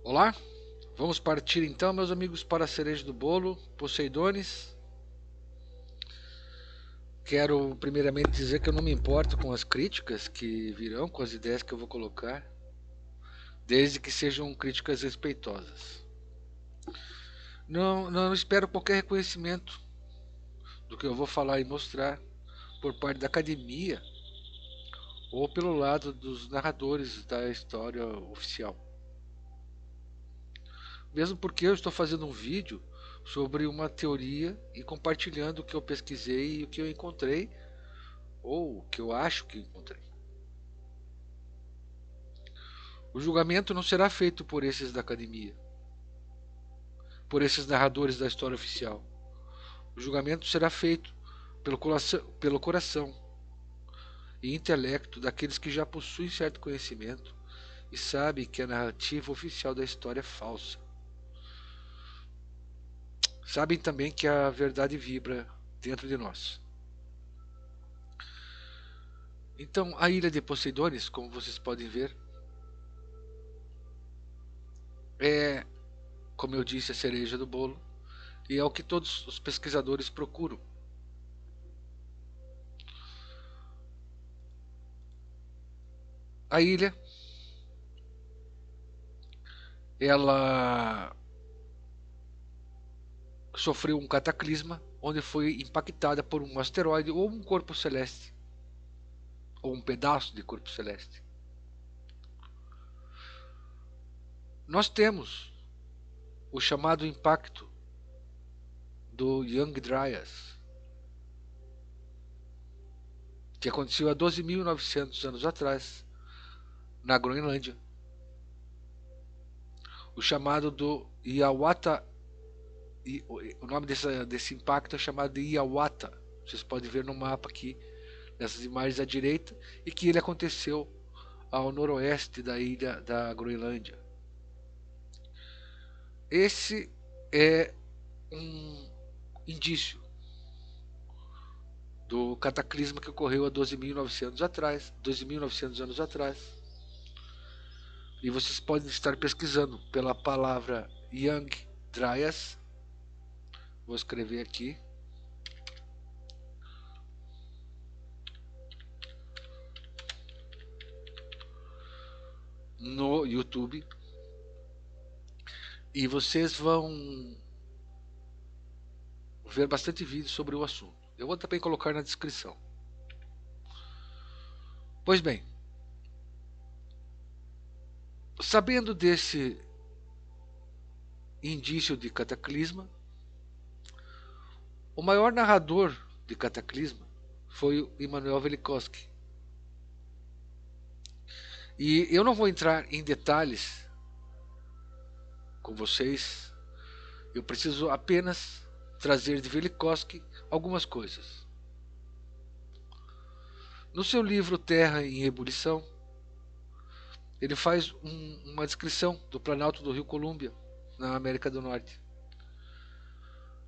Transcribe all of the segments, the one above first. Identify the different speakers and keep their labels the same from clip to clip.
Speaker 1: Olá, vamos partir então, meus amigos, para a cereja do bolo, Poseidones. Quero primeiramente dizer que eu não me importo com as críticas que virão, com as ideias que eu vou colocar, desde que sejam críticas respeitosas. Não espero qualquer reconhecimento do que eu vou falar e mostrar por parte da academia ou pelo lado dos narradores da história oficial. Mesmo porque eu estou fazendo um vídeo sobre uma teoria e compartilhando o que eu pesquisei e o que eu encontrei ou o que eu acho que encontrei. O julgamento não será feito por esses da academia, por esses narradores da história oficial. O julgamento será feito pelo coração e intelecto daqueles que já possuem certo conhecimento e sabem que a narrativa oficial da história é falsa. Sabem também que a verdade vibra dentro de nós. Então, a ilha de Poseidones, como vocês podem ver, é, como eu disse, a cereja do bolo e é o que todos os pesquisadores procuram. A ilha, ela sofreu um cataclisma onde foi impactada por um asteroide ou um corpo celeste, ou um pedaço de corpo celeste. Nós temos o chamado impacto do Young Dryas, que aconteceu há 12.900 anos atrás, na Groenlândia. O chamado do Hiawatha, o nome desse impacto é chamado de Hiawatha. Vocês podem ver no mapa aqui, nessas imagens à direita, e que ele aconteceu ao noroeste da ilha da Groenlândia. Esse é um indício do cataclisma que ocorreu há 12.900 atrás, 12.900 anos atrás. E vocês podem estar pesquisando pela palavra Young Dryas. Vou escrever aqui. No YouTube. E vocês vão ver bastante vídeo sobre o assunto. Eu vou também colocar na descrição. Pois bem, sabendo desse indício de cataclisma, o maior narrador de cataclisma foi o Immanuel Velikovsky. E eu não vou entrar em detalhes com vocês, eu preciso apenas trazer de Velikovsky algumas coisas. No seu livro Terra em Ebulição, ele faz uma descrição do Planalto do Rio Colômbia, na América do Norte,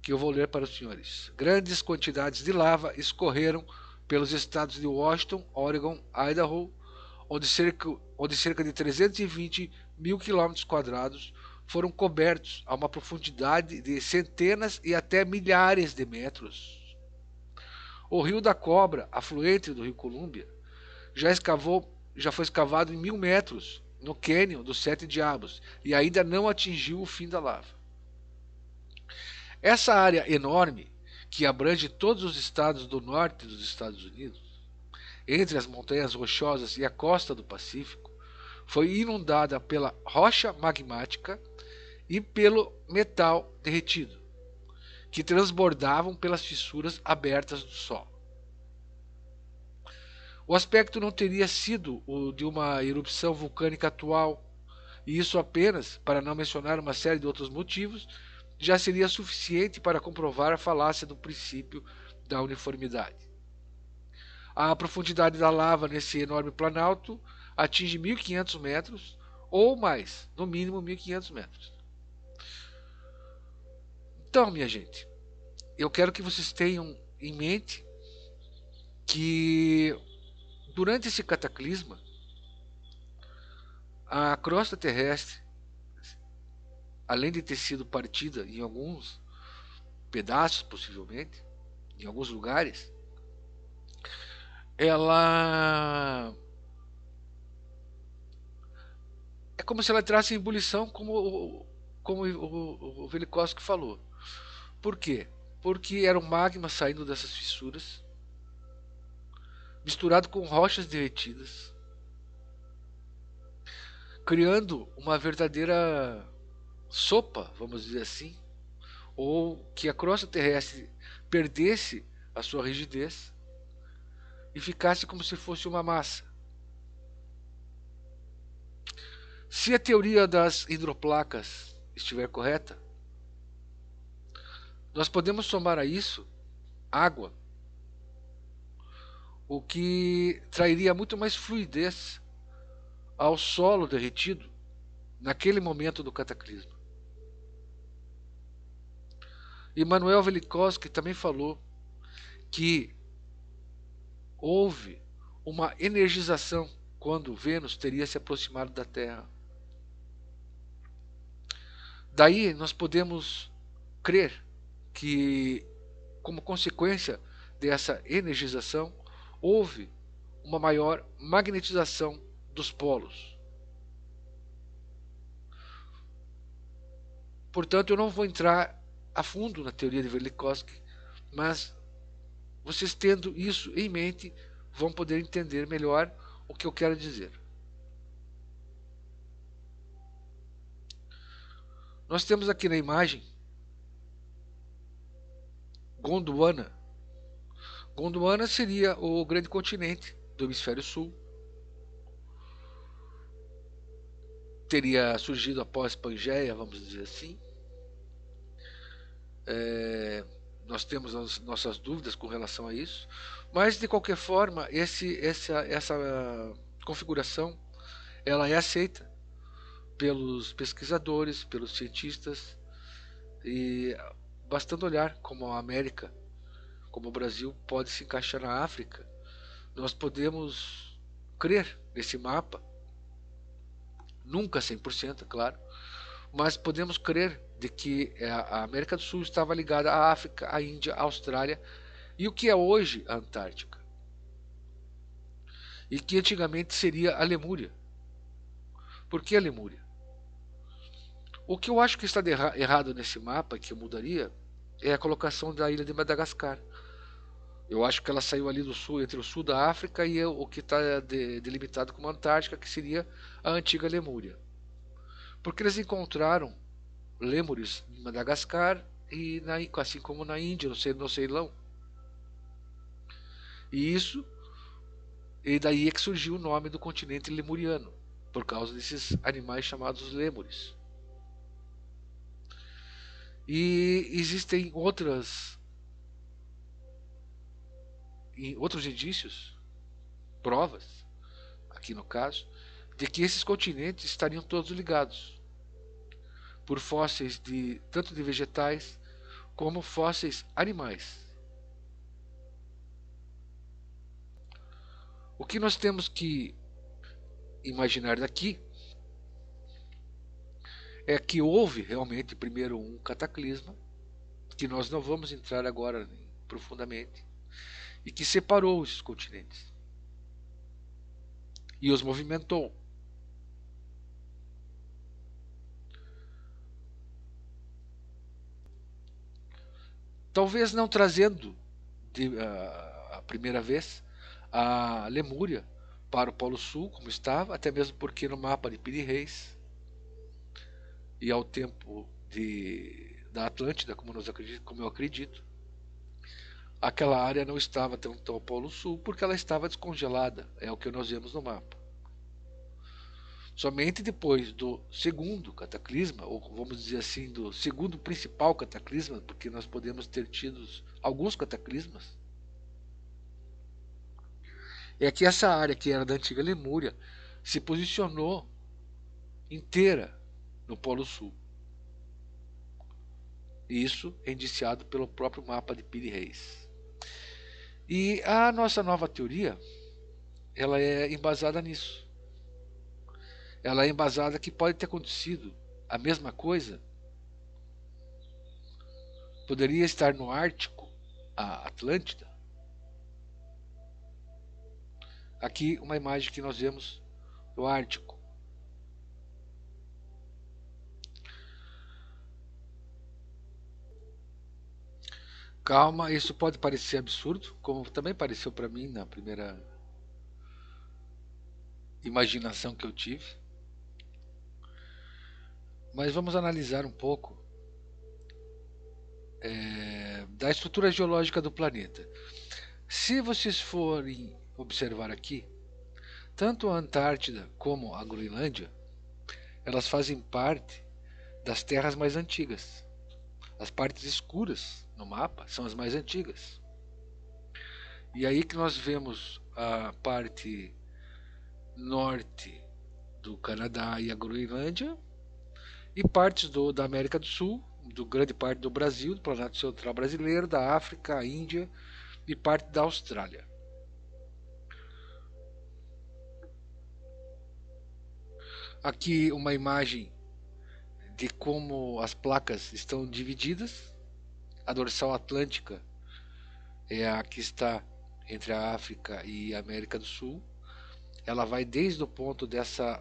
Speaker 1: que eu vou ler para os senhores. Grandes quantidades de lava escorreram pelos estados de Washington, Oregon, Idaho, onde cerca de 320 mil quilômetros quadrados foram cobertos a uma profundidade de centenas e até milhares de metros. O Rio da Cobra, afluente do Rio Colômbia, já foi escavado em 1.000 metros no cânion dos Sete Diabos e ainda não atingiu o fim da lava. Essa área enorme, que abrange todos os estados do norte dos Estados Unidos, entre as montanhas rochosas e a costa do Pacífico, foi inundada pela rocha magmática e pelo metal derretido, que transbordavam pelas fissuras abertas do solo. O aspecto não teria sido o de uma erupção vulcânica atual, e isso apenas, para não mencionar uma série de outros motivos, já seria suficiente para comprovar a falácia do princípio da uniformidade. A profundidade da lava nesse enorme planalto atinge 1.500 metros ou mais, no mínimo 1.500 metros. Então, minha gente, eu quero que vocês tenham em mente que durante esse cataclisma, a crosta terrestre além de ter sido partida em alguns pedaços, possivelmente, em alguns lugares, ela é como se ela entrasse em ebulição, como o Velikovsky falou. Por quê? Porque era um magma saindo dessas fissuras, misturado com rochas derretidas, criando uma verdadeira sopa, vamos dizer assim, ou que a crosta terrestre perdesse a sua rigidez e ficasse como se fosse uma massa. Se a teoria das hidroplacas estiver correta, nós podemos somar a isso água, o que trairia muito mais fluidez ao solo derretido naquele momento do cataclisma. Immanuel Velikovsky também falou que houve uma energização quando Vênus teria se aproximado da Terra. Daí nós podemos crer que, como consequência dessa energização, houve uma maior magnetização dos polos. Portanto, eu não vou entrar a fundo na teoria de Velikovsky, mas vocês tendo isso em mente vão poder entender melhor o que eu quero dizer. Nós temos aqui na imagem Gondwana. Gondwana seria o grande continente do hemisfério sul. Teria surgido após Pangeia, vamos dizer assim. Nós temos as nossas dúvidas com relação a isso, mas de qualquer forma essa configuração ela é aceita pelos pesquisadores, pelos cientistas, e bastando olhar como a América, como o Brasil pode se encaixar na África, nós podemos crer nesse mapa, nunca 100%, é claro, mas podemos crer de que a América do Sul estava ligada à África, à Índia, à Austrália e o que é hoje a Antártica. E que antigamente seria a Lemúria. Por que a Lemúria? O que eu acho que está errado nesse mapa, que eu mudaria, é a colocação da ilha de Madagascar. Eu acho que ela saiu ali do sul, entre o sul da África e o que está delimitado como Antártica, que seria a antiga Lemúria. Porque eles encontraram lêmures em Madagascar e assim como na Índia, no Ceilão. E daí é que surgiu o nome do continente lemuriano, por causa desses animais chamados lêmures. E existem outros indícios, provas, aqui no caso, de que esses continentes estariam todos ligados por fósseis tanto de vegetais como fósseis animais. O que nós temos que imaginar daqui é que houve realmente primeiro um cataclisma, que nós não vamos entrar agora profundamente, e que separou esses continentes e os movimentou. Talvez não trazendo a primeira vez a Lemúria para o Polo Sul, como estava, até mesmo porque no mapa de Piri Reis e ao tempo da Atlântida, como eu acredito, aquela área não estava tanto ao Polo Sul porque ela estava descongelada, é o que nós vemos no mapa. Somente depois do segundo cataclisma, ou vamos dizer assim, do segundo principal cataclisma, porque nós podemos ter tido alguns cataclismas, é que essa área que era da antiga Lemúria se posicionou inteira no Polo Sul. Isso é indiciado pelo próprio mapa de Piri Reis. E a nossa nova teoria, ela é embasada nisso. Ela é embasada que pode ter acontecido a mesma coisa Poderia estar no Ártico a Atlântida? Aqui uma imagem que nós vemos do Ártico. Calma, isso pode parecer absurdo, como também pareceu para mim na primeira imaginação que eu tive. Mas vamos analisar um pouco da estrutura geológica do planeta. Se vocês forem observar aqui, tanto a Antártida como a Groenlândia, elas fazem parte das terras mais antigas. As partes escuras no mapa são as mais antigas. E aí que nós vemos a parte norte do Canadá e a Groenlândia, e partes da América do Sul, grande parte do Brasil, do Planalto Central brasileiro, da África, a Índia e parte da Austrália. Aqui uma imagem de como as placas estão divididas. A dorsal atlântica é a que está entre a África e a América do Sul. Ela vai desde o ponto dessa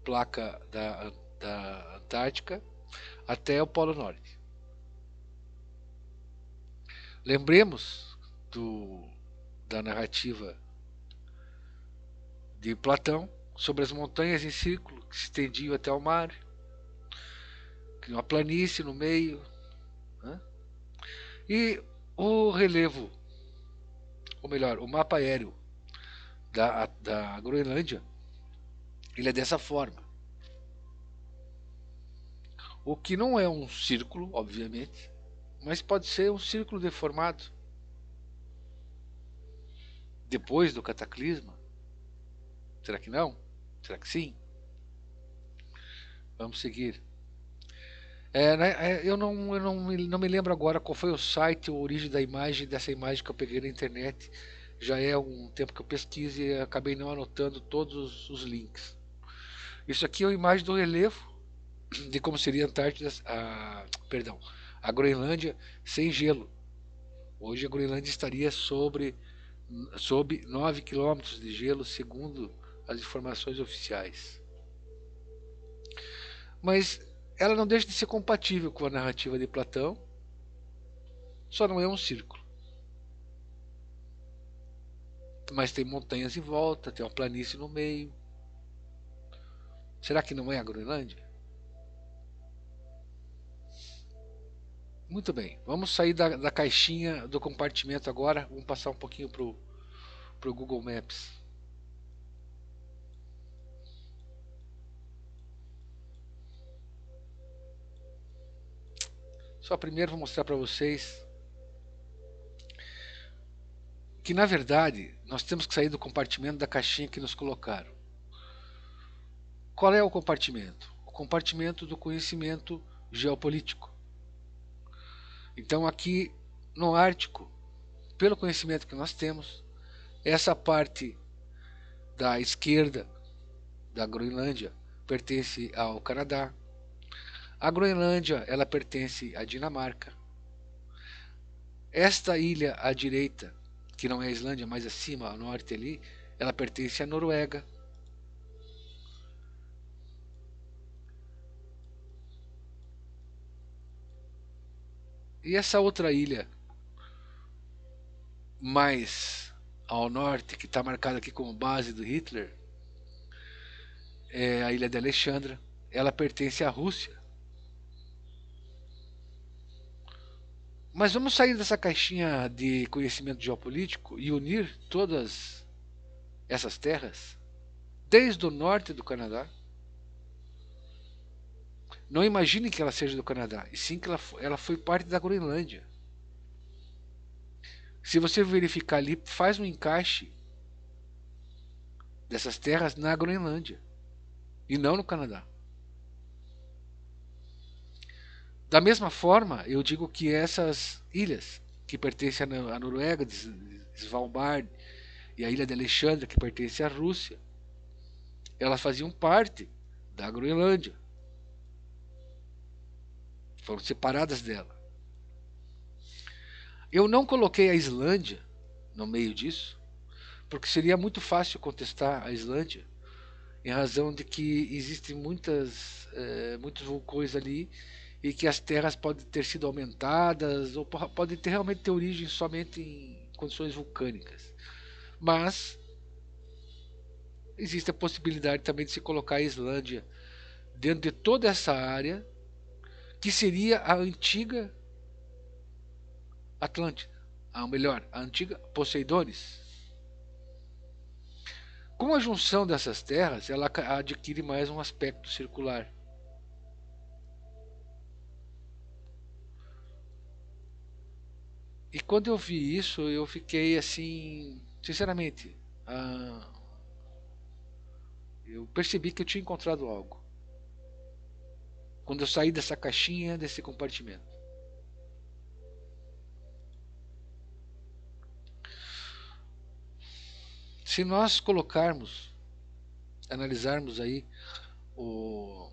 Speaker 1: placa da Antártica até o Polo Norte. Lembremos da narrativa de Platão sobre as montanhas em círculo que se estendiam até o mar, que uma planície no meio, né? E o relevo, ou melhor, o mapa aéreo da Groenlândia, ele é dessa forma. O que não é um círculo, obviamente, mas pode ser um círculo deformado. Depois do cataclisma? Será que não? Será que sim? Vamos seguir. Eu não me lembro agora qual foi o site ou a origem da imagem, dessa imagem que eu peguei na internet. Já é um tempo que eu pesquiso e acabei não anotando todos os links. Isso aqui é uma imagem do relevo de como seria a Antártida, a Groenlândia sem gelo. Hoje a Groenlândia estaria sob 9 quilômetros de gelo, segundo as informações oficiais. Mas ela não deixa de ser compatível com a narrativa de Platão, só não é um círculo. Mas tem montanhas em volta, tem uma planície no meio. Será que não é a Groenlândia? Muito bem, vamos sair da caixinha do compartimento agora, vamos passar um pouquinho para o Google Maps. Só primeiro vou mostrar para vocês que, na verdade, nós temos que sair do compartimento da caixinha que nos colocaram. Qual é o compartimento? O compartimento do conhecimento geopolítico. Então, aqui no Ártico, pelo conhecimento que nós temos, essa parte da esquerda da Groenlândia pertence ao Canadá. A Groenlândia, ela pertence à Dinamarca. Esta ilha à direita, que não é a Islândia, mas acima, ao norte ali, ela pertence à Noruega. E essa outra ilha, mais ao norte, que está marcada aqui como base do Hitler, é a ilha de Alexandra. Ela pertence à Rússia. Mas vamos sair dessa caixinha de conhecimento geopolítico e unir todas essas terras, desde o norte do Canadá. Não imagine que ela seja do Canadá, e sim que ela foi parte da Groenlândia. Se você verificar ali, faz um encaixe dessas terras na Groenlândia e não no Canadá. Da mesma forma, eu digo que essas ilhas que pertencem à Noruega, Svalbard, e a ilha de Alexandra, que pertence à Rússia, elas faziam parte da Groenlândia. Foram separadas dela. Eu não coloquei a Islândia no meio disso, porque seria muito fácil contestar a Islândia, em razão de que existem muitos vulcões ali e que as terras podem ter sido aumentadas ou podem ter realmente ter origem somente em condições vulcânicas. Mas existe a possibilidade também de se colocar a Islândia dentro de toda essa área que seria a antiga Atlântida, ou melhor, a antiga Poseidones. Com a junção dessas terras, ela adquire mais um aspecto circular. E quando eu vi isso, eu fiquei assim, sinceramente, ah, eu percebi que eu tinha encontrado algo. Quando eu saí dessa caixinha, desse compartimento. Se nós colocarmos, analisarmos aí o,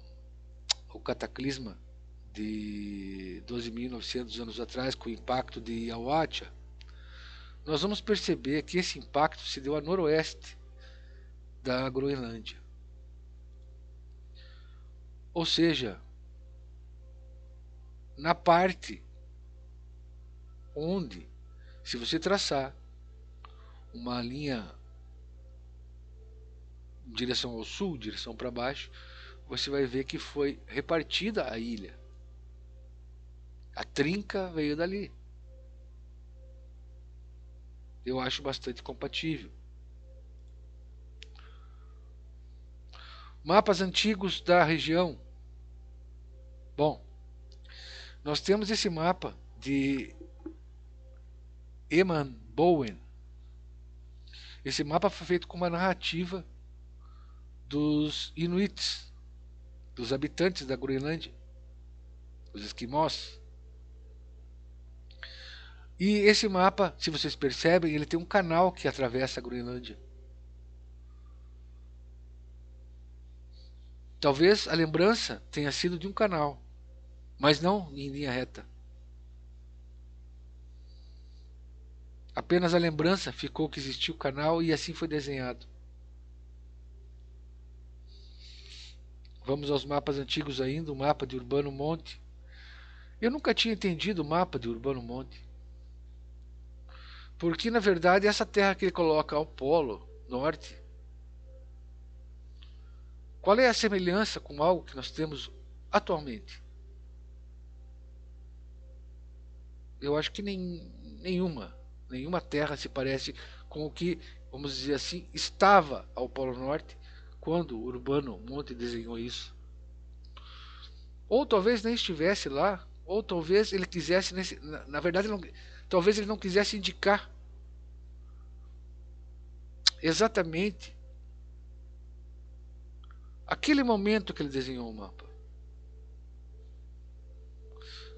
Speaker 1: o cataclisma de 12.900 anos atrás, com o impacto de Yawacha, nós vamos perceber que esse impacto se deu a noroeste da Groenlândia. Ou seja, na parte onde, se você traçar uma linha em direção ao sul, direção para baixo, você vai ver que foi repartida a ilha. A trinca veio dali. Eu acho bastante compatível. Mapas antigos da região. Bom, nós temos esse mapa de Eman Bowen. Esse mapa foi feito com uma narrativa dos Inuits, dos habitantes da Groenlândia, os esquimós. E esse mapa, se vocês percebem, ele tem um canal que atravessa a Groenlândia. Talvez a lembrança tenha sido de um canal, mas não em linha reta. Apenas a lembrança ficou que existia o canal e assim foi desenhado. Vamos aos mapas antigos ainda, o mapa de Urbano Monte. Eu nunca tinha entendido o mapa de Urbano Monte. Porque na verdade essa terra que ele coloca ao polo norte, qual é a semelhança com algo que nós temos atualmente? Eu acho que nenhuma terra se parece com o que, vamos dizer assim, estava ao Polo Norte quando Urbano Monte desenhou isso. Ou talvez nem estivesse lá, ou talvez ele quisesse, na verdade, talvez ele não quisesse indicar exatamente aquele momento que ele desenhou o mapa.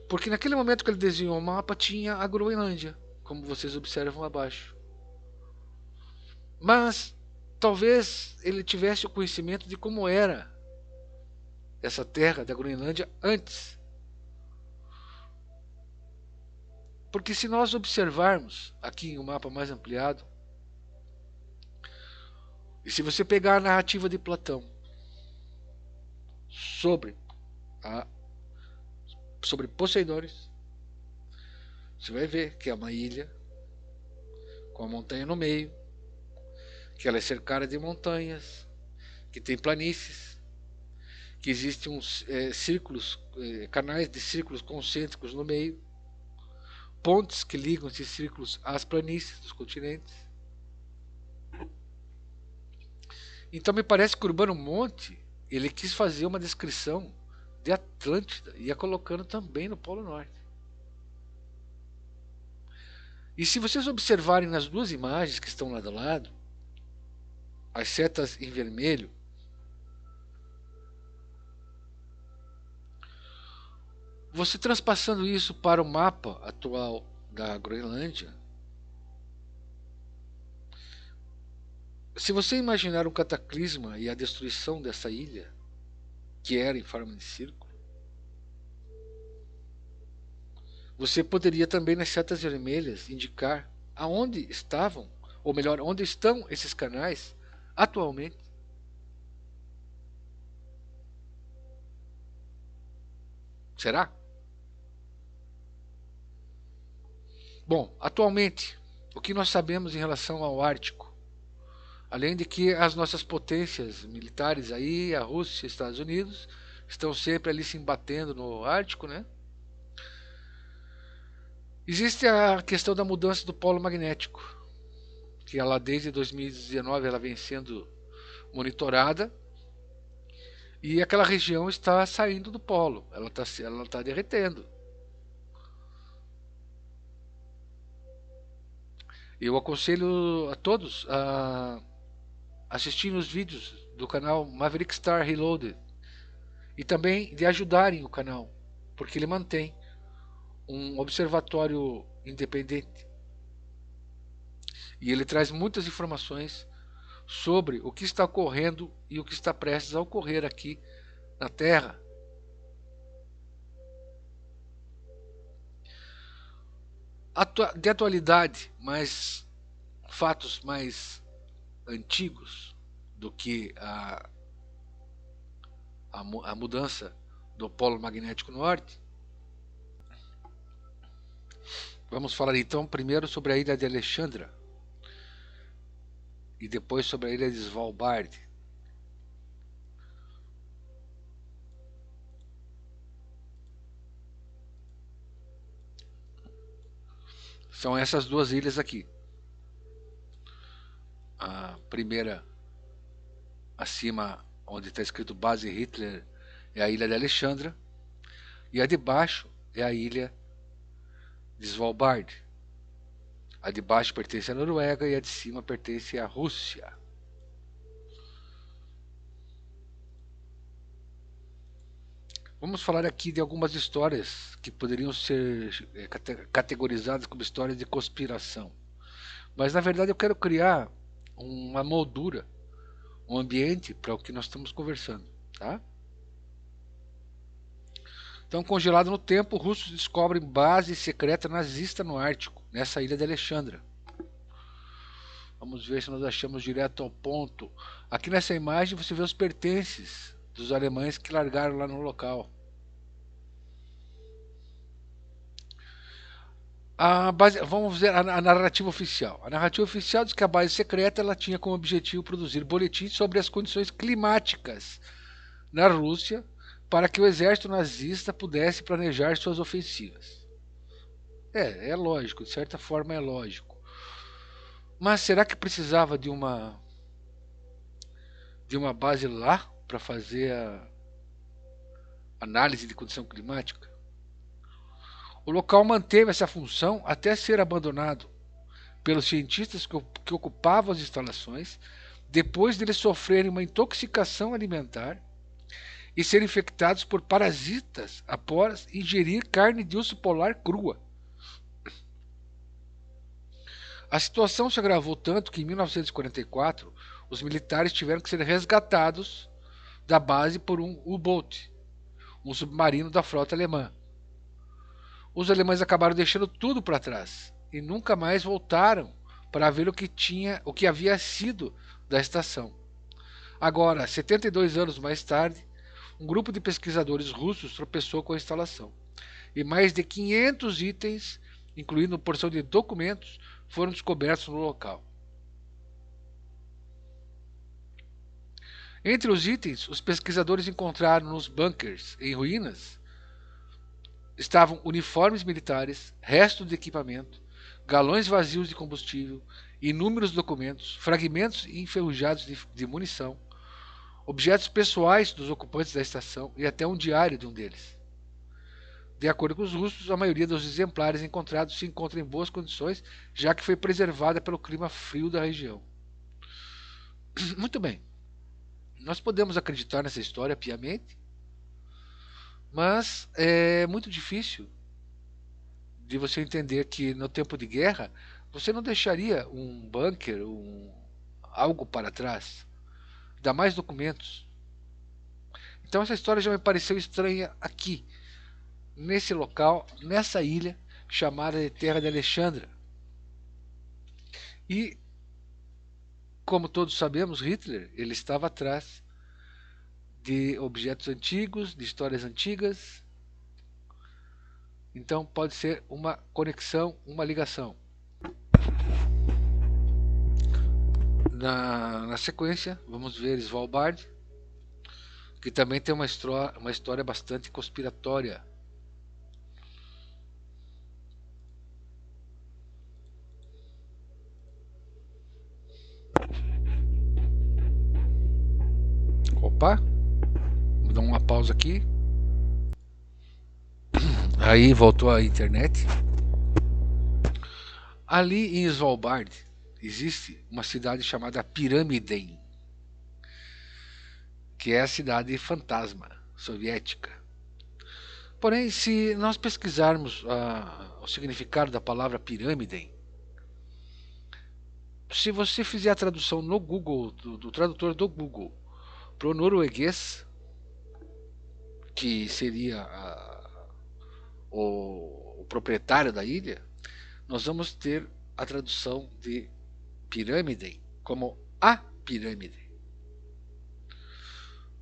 Speaker 1: Porque naquele momento que ele desenhou o mapa tinha a Groenlândia, como vocês observam abaixo. Mas talvez ele tivesse o conhecimento de como era essa terra da Groenlândia antes. Porque se nós observarmos aqui em um mapa mais ampliado, e se você pegar a narrativa de Platão sobre Poseidones, você vai ver que é uma ilha com a montanha no meio, que ela é cercada de montanhas, que tem planícies, que existem uns círculos, canais de círculos concêntricos no meio, pontes que ligam esses círculos às planícies dos continentes. Então me parece que o Urbano Monte ele quis fazer uma descrição de Atlântida e ia colocando também no Polo Norte. E se vocês observarem nas duas imagens que estão lado a lado, as setas em vermelho, você transpassando isso para o mapa atual da Groenlândia, se você imaginar um cataclisma e a destruição dessa ilha, que era em forma de círculo, Você poderia também nas setas vermelhas indicar aonde estavam, ou melhor, onde estão esses canais atualmente. Será? Bom, atualmente, o que nós sabemos em relação ao Ártico? Além de que as nossas potências militares aí, a Rússia e os Estados Unidos, estão sempre ali se embatendo no Ártico, né? Existe a questão da mudança do polo magnético, que ela desde 2019 ela vem sendo monitorada e aquela região está saindo do polo, ela tá derretendo. Eu aconselho a todos a assistirem os vídeos do canal Maverick Star Reloaded e também de ajudarem o canal, porque ele mantém um observatório independente e ele traz muitas informações sobre o que está ocorrendo e o que está prestes a ocorrer aqui na Terra. De atualidade, mas fatos mais antigos do que a mudança do polo magnético norte. Vamos falar então primeiro sobre a ilha de Alexandra e depois sobre a ilha de Svalbard. São essas duas ilhas aqui. A primeira, acima, onde está escrito Base Hitler, é a ilha de Alexandra. E a de baixo é a ilha de Svalbard. A de baixo pertence à Noruega e a de cima pertence à Rússia. Vamos falar aqui de algumas histórias que poderiam ser categorizadas como histórias de conspiração. Mas na verdade eu quero criar uma moldura, um ambiente para o que nós estamos conversando, tá? Então, congelado no tempo, russos descobrem base secreta nazista no Ártico, nessa ilha de Alexandra. Vamos ver se nós achamos direto ao ponto. Aqui nessa imagem você vê os pertences dos alemães que largaram lá no local. Vamos ver a narrativa oficial. A narrativa oficial diz que a base secreta ela tinha como objetivo produzir boletins sobre as condições climáticas na Rússia para que o exército nazista pudesse planejar suas ofensivas. É lógico, de certa forma é lógico. Mas será que precisava de uma base lá para fazer a análise de condição climática? O local manteve essa função até ser abandonado pelos cientistas que ocupavam as instalações, depois de eles sofrerem uma intoxicação alimentar e serem infectados por parasitas após ingerir carne de urso polar crua. A situação se agravou tanto que em 1944 os militares tiveram que ser resgatados da base por um U-Boot, um submarino da frota alemã. Os alemães acabaram deixando tudo para trás e nunca mais voltaram para ver o que havia sido da estação. Agora, 72 anos mais tarde, um grupo de pesquisadores russos tropeçou com a instalação e mais de 500 itens, incluindo porção de documentos, foram descobertos no local. Entre os itens, os pesquisadores encontraram nos bunkers em ruínas estavam uniformes militares, restos de equipamento, galões vazios de combustível, inúmeros documentos, fragmentos enferrujados de munição, objetos pessoais dos ocupantes da estação e até um diário de um deles. De acordo com os russos, a maioria dos exemplares encontrados se encontra em boas condições, já que foi preservada pelo clima frio da região. Muito bem. Nós podemos acreditar nessa história piamente, mas é muito difícil de você entender que no tempo de guerra você não deixaria um bunker, algo para trás, ainda mais documentos. Então essa história já me pareceu estranha aqui, nesse local, nessa ilha, chamada de Terra de Alexandra. E, como todos sabemos, Hitler ele estava atrás de objetos antigos, de histórias antigas. Então pode ser uma conexão, uma ligação. Na sequência, vamos ver Svalbard, que também tem uma história bastante conspiratória. Opa, vou dar uma pausa aqui. Aí voltou a internet. Ali em Svalbard existe uma cidade chamada Pyramiden, que é a cidade fantasma soviética. Porém, se nós pesquisarmos o significado da palavra Pyramiden, se você fizer a tradução no Google, do tradutor do Google, para o norueguês, que seria o proprietário da ilha, nós vamos ter a tradução de Pyramiden como a pirâmide.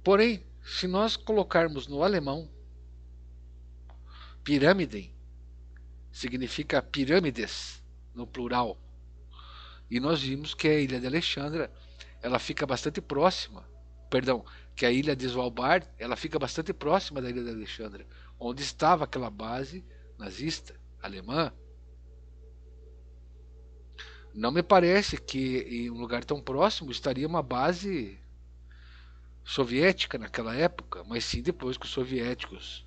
Speaker 1: Porém, se nós colocarmos no alemão, Pyramiden significa pirâmides no plural. E nós vimos que a ilha de Alexandra ela fica bastante próxima, perdão, que a ilha de Svalbard ela fica bastante próxima da ilha de Alexandra, onde estava aquela base nazista alemã. Não me parece que em um lugar tão próximo estaria uma base soviética naquela época, mas sim depois que os soviéticos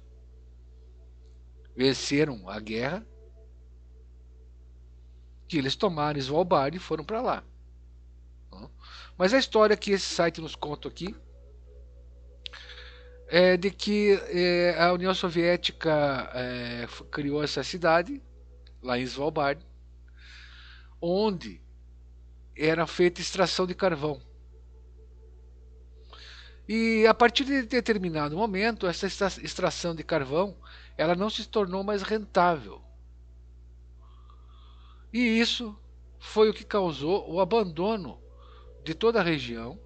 Speaker 1: venceram a guerra, que eles tomaram Svalbard e foram para lá. Mas a história que esse site nos conta aqui é de que a União Soviética criou essa cidade lá em Svalbard, onde era feita extração de carvão. E a partir de determinado momento, essa extração de carvão ela não se tornou mais rentável. E isso foi o que causou o abandono de toda a região.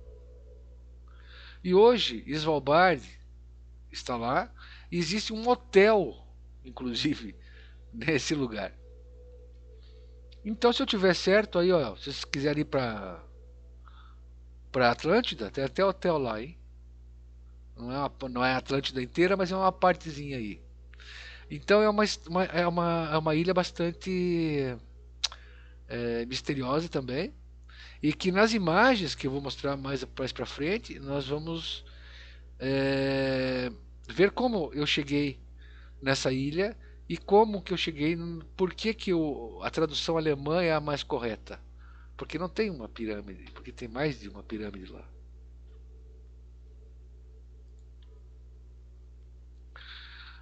Speaker 1: E hoje, Svalbard está lá e existe um hotel, inclusive, nesse lugar. Então, se eu tiver certo, aí, ó, se vocês quiserem ir para Atlântida, tem até hotel lá, hein? Não é a Atlântida inteira, mas é uma partezinha aí. Então é uma ilha bastante misteriosa também. E que nas imagens que eu vou mostrar mais para frente, nós vamos ver como eu cheguei nessa ilha e como que eu cheguei, por que a tradução alemã é a mais correta. Porque não tem uma pirâmide, porque tem mais de uma pirâmide lá.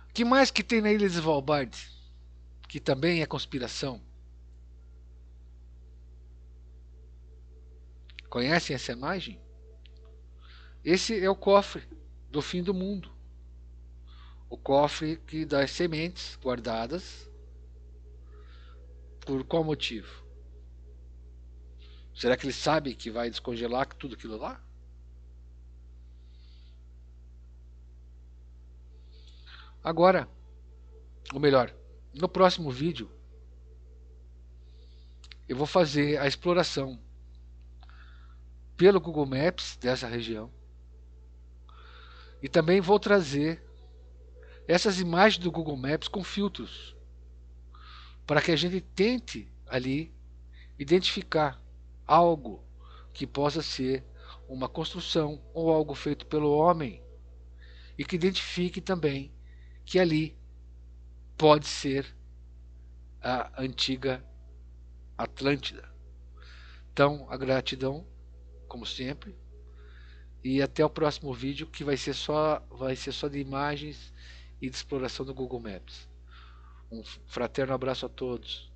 Speaker 1: O que mais que tem na ilha de Svalbard? Que também é conspiração. Conhecem essa imagem? Esse é o cofre do fim do mundo. O cofre que dá as sementes guardadas. Por qual motivo? Será que ele sabe que vai descongelar tudo aquilo lá? Agora, ou melhor, no próximo vídeo, eu vou fazer a exploração pelo Google Maps dessa região. E também vou trazer essas imagens do Google Maps com filtros, para que a gente tente ali identificar algo que possa ser uma construção ou algo feito pelo homem e que identifique também que ali pode ser a antiga Atlântida. Então, a gratidão, como sempre, e até o próximo vídeo que vai ser só de imagens e de exploração do Google Maps. Um fraterno abraço a todos.